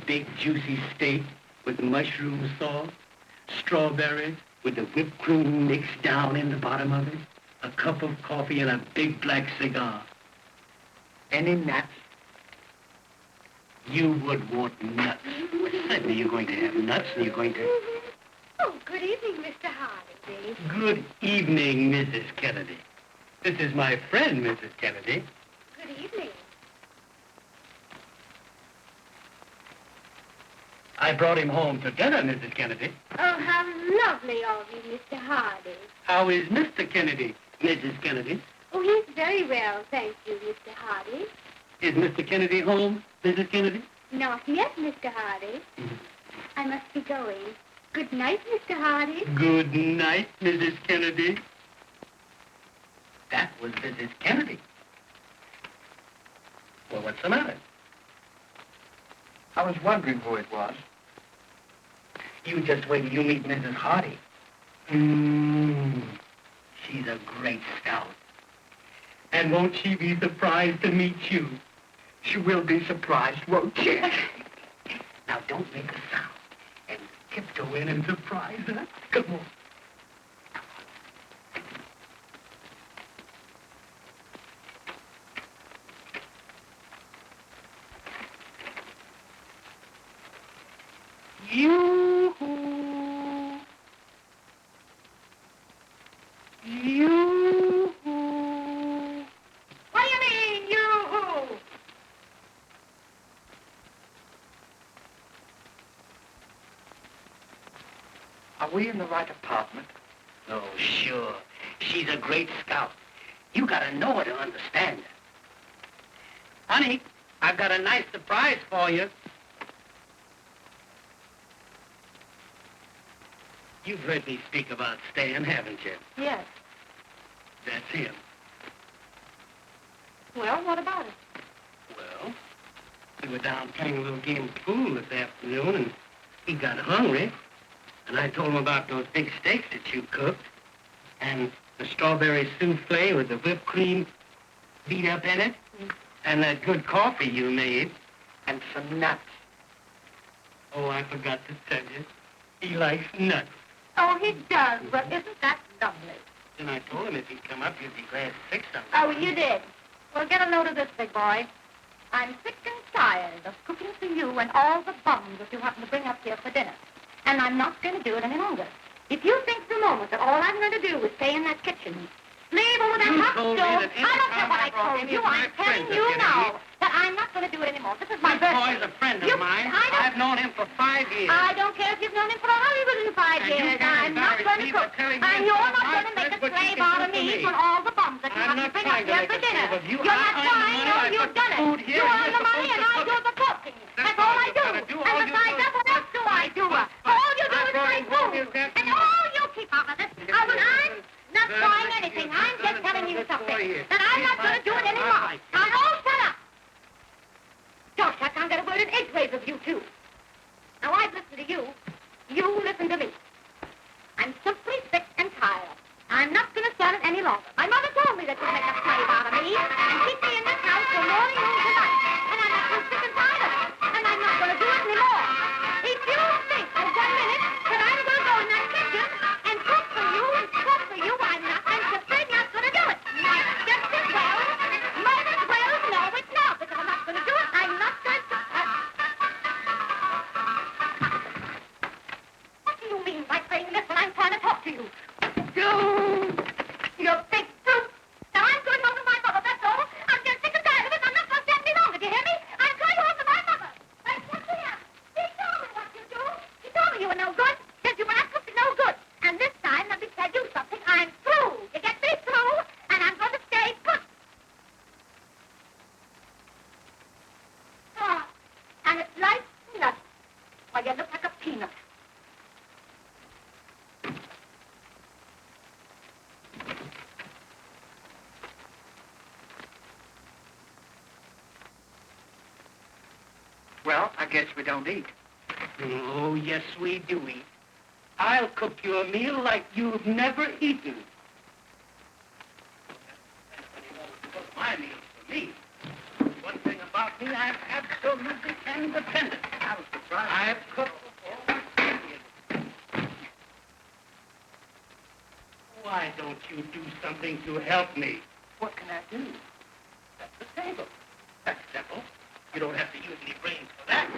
Big juicy steak with mushroom sauce, strawberries with the whipped cream mixed down in the bottom of it, a cup of coffee and a big black cigar. Any nuts? You would want nuts. Well, certainly you're going to have nuts and you're going to... Oh, good evening, Mr. Hardy. Good evening, Mrs. Kennedy. This is my friend, Mrs. Kennedy. Good evening. I brought him home to dinner, Mrs. Kennedy. Oh, how lovely of you, Mr. Hardy. How is Mr. Kennedy, Mrs. Kennedy? Oh, he's very well, thank you, Mr. Hardy. Is Mr. Kennedy home, Mrs. Kennedy? Not yet, Mr. Hardy. I must be going. Good night, Mr. Hardy. Good night, Mrs. Kennedy. That was Mrs. Kennedy. Well, what's the matter? I was wondering who it was. You just wait till you meet Mrs. Hardy. She's a great scout. And won't she be surprised to meet you? She will be surprised, won't she? Now, don't make a sound. And tiptoe in and surprise her. Come on. Yoo-hoo! Yoo-hoo! What do you mean, yoo-hoo? Are we in the right apartment? Oh, sure. She's a great scout. You gotta know her to understand her. Honey, I've got a nice surprise for you. You've heard me speak about Stan, haven't you? Yes. That's him. Well, what about it? Well, we were down playing a little game of pool this afternoon, and he got hungry. And I told him about those big steaks that you cooked, and the strawberry souffle with the whipped cream beat up in it, and that good coffee you made, and some nuts. Oh, I forgot to tell you. He likes nuts. Oh, he does. Well, isn't that lovely? And I told him if he'd come up, you'd be glad to fix something. Oh, you did. Well, get a note of this, big boy. I'm sick and tired of cooking for you and all the bums that you happen to bring up here for dinner. And I'm not going to do it any longer. If you think for a moment that all I'm going to do is stay in that kitchen, slave over that hot stove, I don't care what I told you. I'm telling you now that I'm not going to do it anymore. This is my birthday. This boy's a friend of mine. I've known him for 5 years. I don't care if you've known him for 105 years. I'm not going to cook. And you're not going to make a slave out of me for all the bums that you have to bring up here for dinner. You're not trying. No, you've done it. You earn the money and I do the cooking. That's all I do. And besides that, what else do I do? All you do is play food. And all you keep out of this. I'm not trying anything. I'm just telling you something. That I'm not going to do it anymore. Now, all shut up. Gosh, I can't get a word in edgeways of you two. Now, I've listened to you. You listen to me. I'm simply sick and tired. I'm not going to stand it any longer. My mother told me that you'd make a slave out of me and keep me in this house till morning, noon, tonight. And I'm not too sick and tired of it. And I'm not going to do it anymore. If you think for 1 minute that I'm going to go in that kitchen and cook for you, I'm not. I'm simply not going to do it. Just as well. Might as well. No, it's not, because I'm not going to do it. I'm not going to... What do you mean by saying this when I'm trying to talk to you? You big brute! Now I'm going home to my mother, that's all. I'm just sick and tired of it. I'm not going to stand any Well, I guess we don't eat. Oh, yes, we do eat. I'll cook you a meal like you've never eaten. Cook my meals for me. One thing about me, I'm absolutely independent. I was surprised. I've cooked before. Why don't you do something to help me? What can I do? Set the table. That's simple. You don't have to use any brains for that.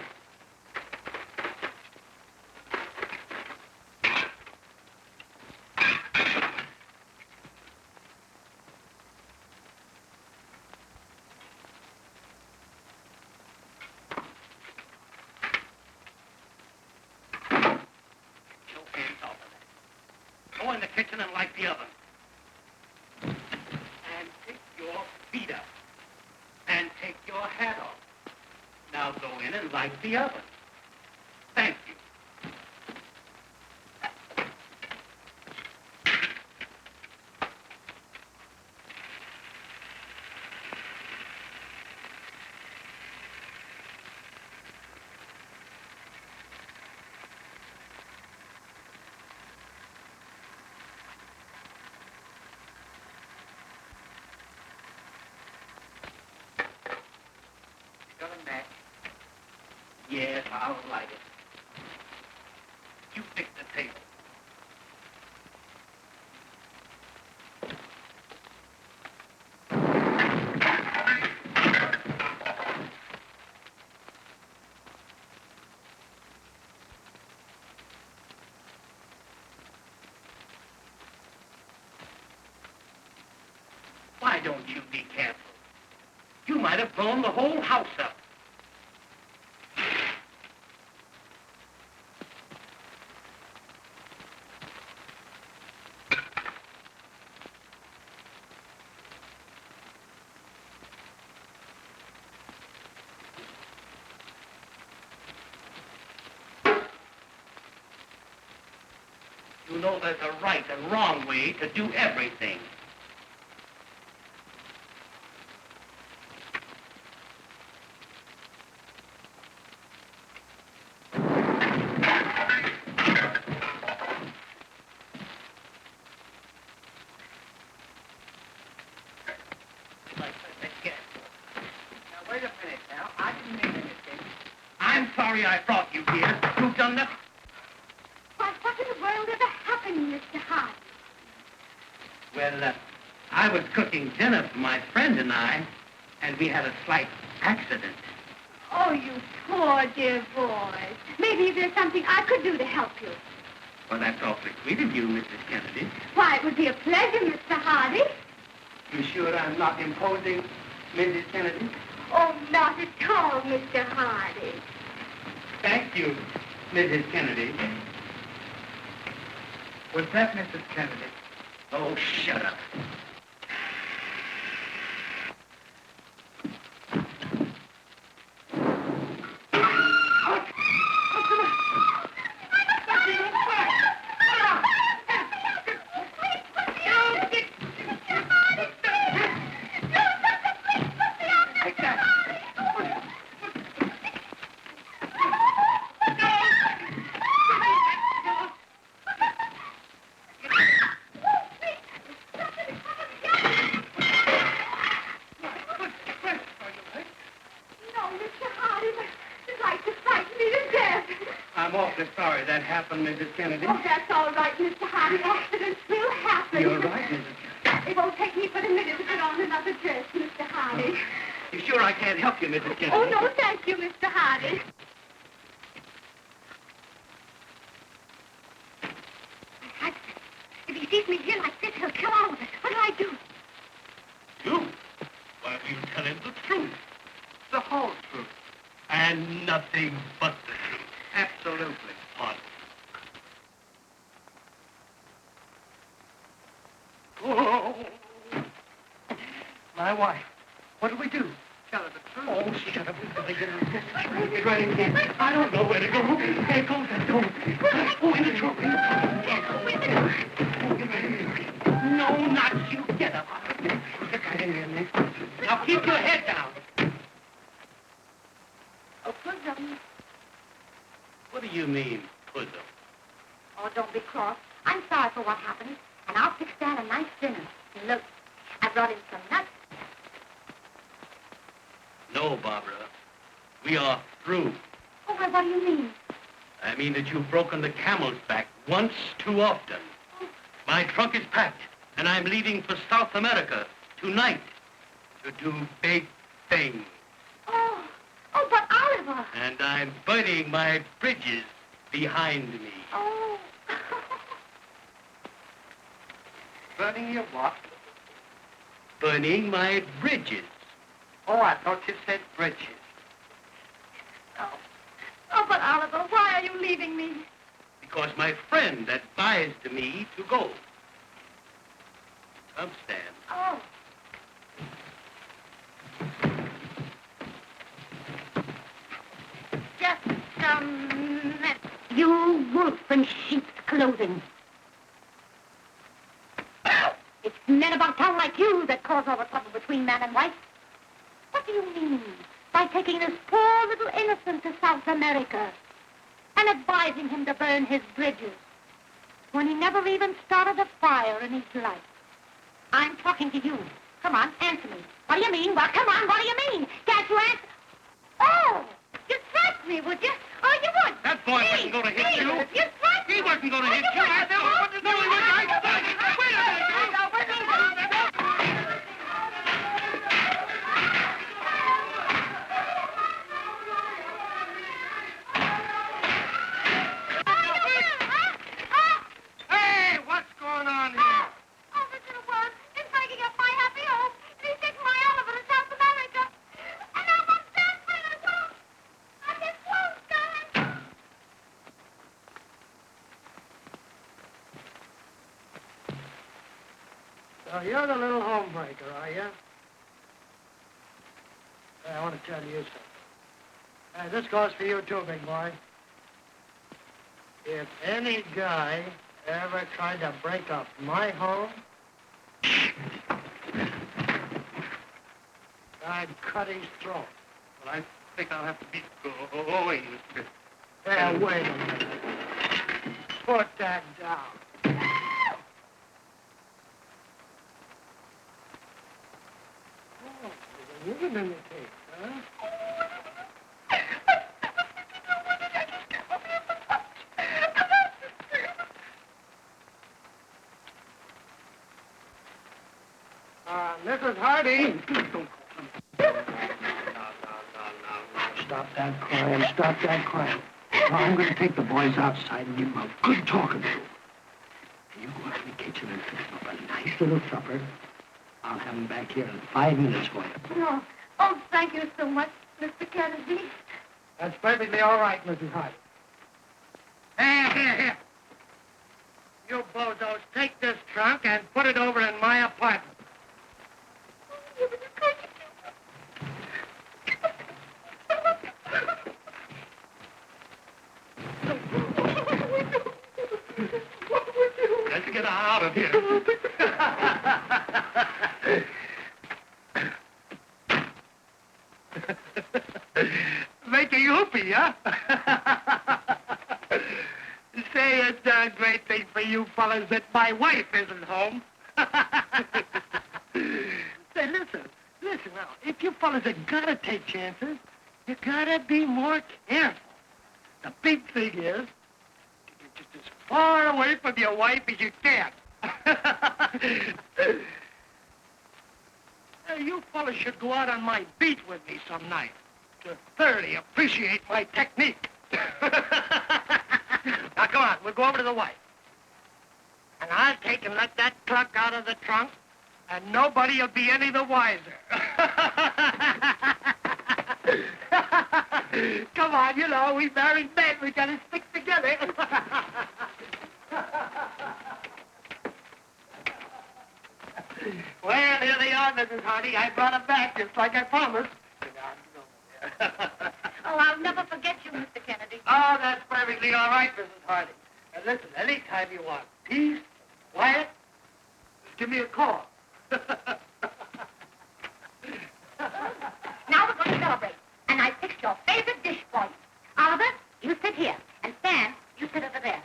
Go in the kitchen and light the oven. And take your feet up. And take your hat off. Now go in and light the oven. Thank you. Got a match? Yes, I'll light it. You fix the table. Why don't you be careful? You might have blown the whole house up. You know there's a right and wrong way to do everything. Now, wait a minute now. I didn't mean anything. I'm sorry I brought you here. You've done nothing. Why, what in the world ever happened, Mr. Hart? Well, I was cooking dinner for my friend and I, and we had a slight accident. Oh, you poor dear boy. Maybe there's something I could do to help you. Well, that's awfully sweet of you, Mrs. Kennedy. Why, it would be a pleasure, Mr. Hardy. You sure I'm not imposing, Mrs. Kennedy? Oh, not at all, Mr. Hardy. Thank you, Mrs. Kennedy. Was that Mrs. Kennedy? Oh, shut up. I'm awfully sorry that happened, Mrs. Kennedy. Oh, that's all right, Mr. Hardy. Accidents will happen. You're right, Mrs. Kennedy. It won't take me but a minute to put on another dress, Mr. Hardy. You sure I can't help you, Mrs. Kennedy? Oh, no, thank you, Mr. Hardy. If he sees me here like this, he'll kill all of us. What do I do? You? Why, you tell him the truth. The whole truth. And nothing but the truth. Absolutely. What? Oh. My wife. What do we do? Tell her the truth. Oh, shut up. Get right in here. I don't know where to go. Hey, close that door. Oh, in the door. No, not you. Get up. Get right in here, Nick. Now keep your head down. Oh, put them do you mean, bosom? Oh, don't be cross. I'm sorry for what happened, and I'll fix Dad a nice dinner. And look, I brought him some nuts. No, Barbara. We are through. Oh, well, what do you mean? I mean that you've broken the camel's back once too often. My trunk is packed, and I'm leaving for South America tonight to do big things. Oh, but Oliver. And I'm burning my bridges behind me. Oh. Burning your what? Burning my bridges. Oh, I thought you said bridges. Oh, but Oliver, why are you leaving me? Because my friend advised me to go. Come, Stan. Oh. Just a minute. You wolf in sheep's clothing. It's men about town like you that cause all the trouble between man and wife. What do you mean by taking this poor little innocent to South America and advising him to burn his bridges when he never even started a fire in his life? I'm talking to you. Come on, answer me. What do you mean? Well, come on, what do you mean? Can't you answer? Oh, you'd threaten me, would you? Oh, you would. That boy wasn't going to hit you. You'd threaten me. He wasn't going to hit you. No, he wasn't. Wait a minute. Hey, what's going on here? Oh, Mr. Worth is breaking up my happy home. And he's taking my Oliver to South America. And I want that for as well. I just won't, darling. So you're the little homebreaker, are you? Hey, I want to tell you something. Hey, this goes for you too, big boy. If any guy ever tried to break up my home, I'd cut his throat. Well, I think I'll have to be going, Mr. Hey, wait a minute. Put that down. Oh, there's a woman in the case, huh? Mrs. Hardy. Don't No. Stop that crying. Stop that crying. Now, I'm going to take the boys outside and give them a good talking to. And you go out to the kitchen and fix them up a nice little supper. I'll have them back here in 5 minutes for you. No. Oh, thank you so much, Mr. Kennedy. That's perfectly all right, Mrs. Hardy. Here. You bozos, take this trunk and put it over in my apartment. Let's get out of here. Make a youpie, huh? Say, it's a great thing for you fellas that my wife isn't home. Say, listen now. If you fellas are gonna take chances, you gotta be more careful. The big thing is, you're just as far away from your wife as you can. You fellas should go out on my beat with me some night to thoroughly appreciate my technique. Now, come on, we'll go over to the wife. And I'll take and let that cluck out of the trunk, and nobody will be any the wiser. Come on, you know, we married men, we gotta stick together. Well, here they are, Mrs. Hardy. I brought them back just like I promised. Oh, I'll never forget you, Mr. Kennedy. Oh, that's perfectly all right, Mrs. Hardy. And listen, anytime you want peace, quiet, just give me a call. Now we're going to celebrate. And I fixed your favorite dish for you. Oliver, you sit here. And Stan, you sit over there.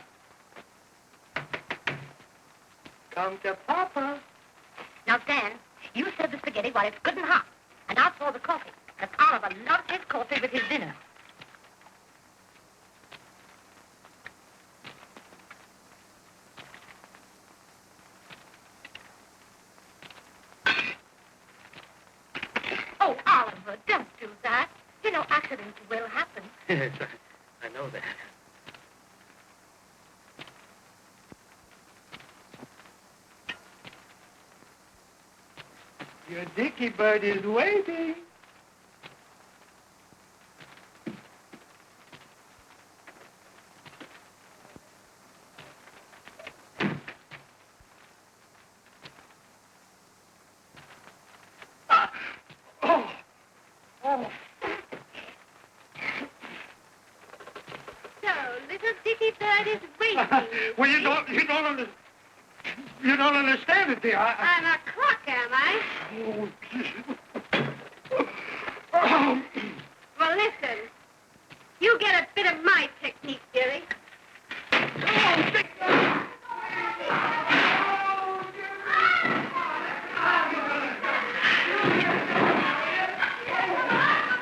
Come to Papa. Now, Stan, you serve the spaghetti while it's good and hot. And I'll pour the coffee. Because Oliver loves his coffee with his dinner. Oh, Oliver, don't do that. You know, accidents will happen. Yes, I know that. Your dicky bird is waiting. So, little Dicky Bird is waiting. Well, you don't understand it, dear. I'm a clock, am I? Oh, Well, listen. You get a bit of my technique, dearie.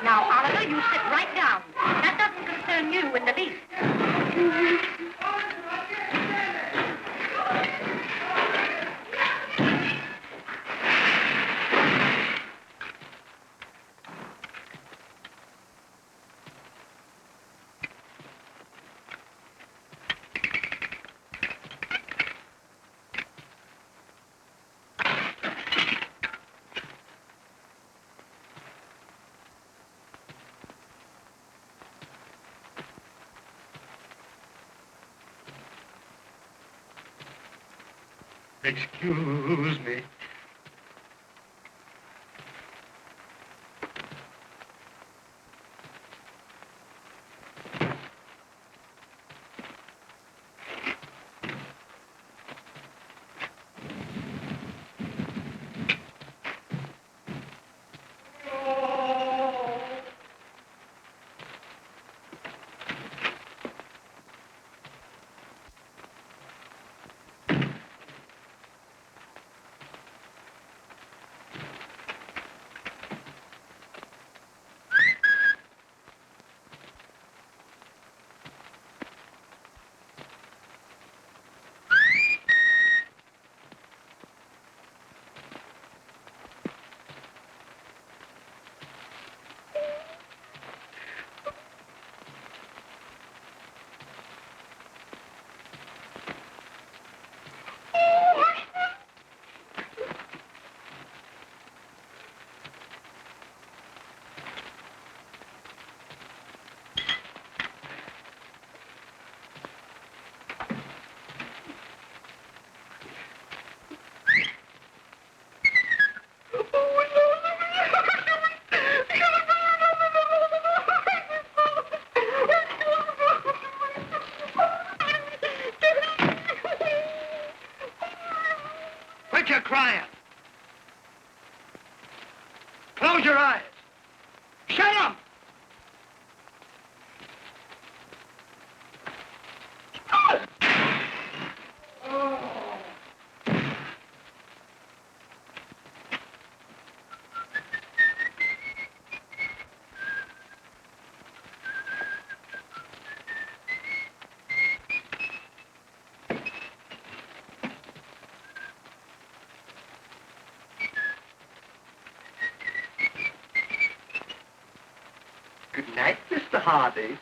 Now, Oliver, you sit right down. That doesn't concern you in the least. Excuse me. Quit your crying. Close your eyes. Shut up! Good night, Mr. Hardy.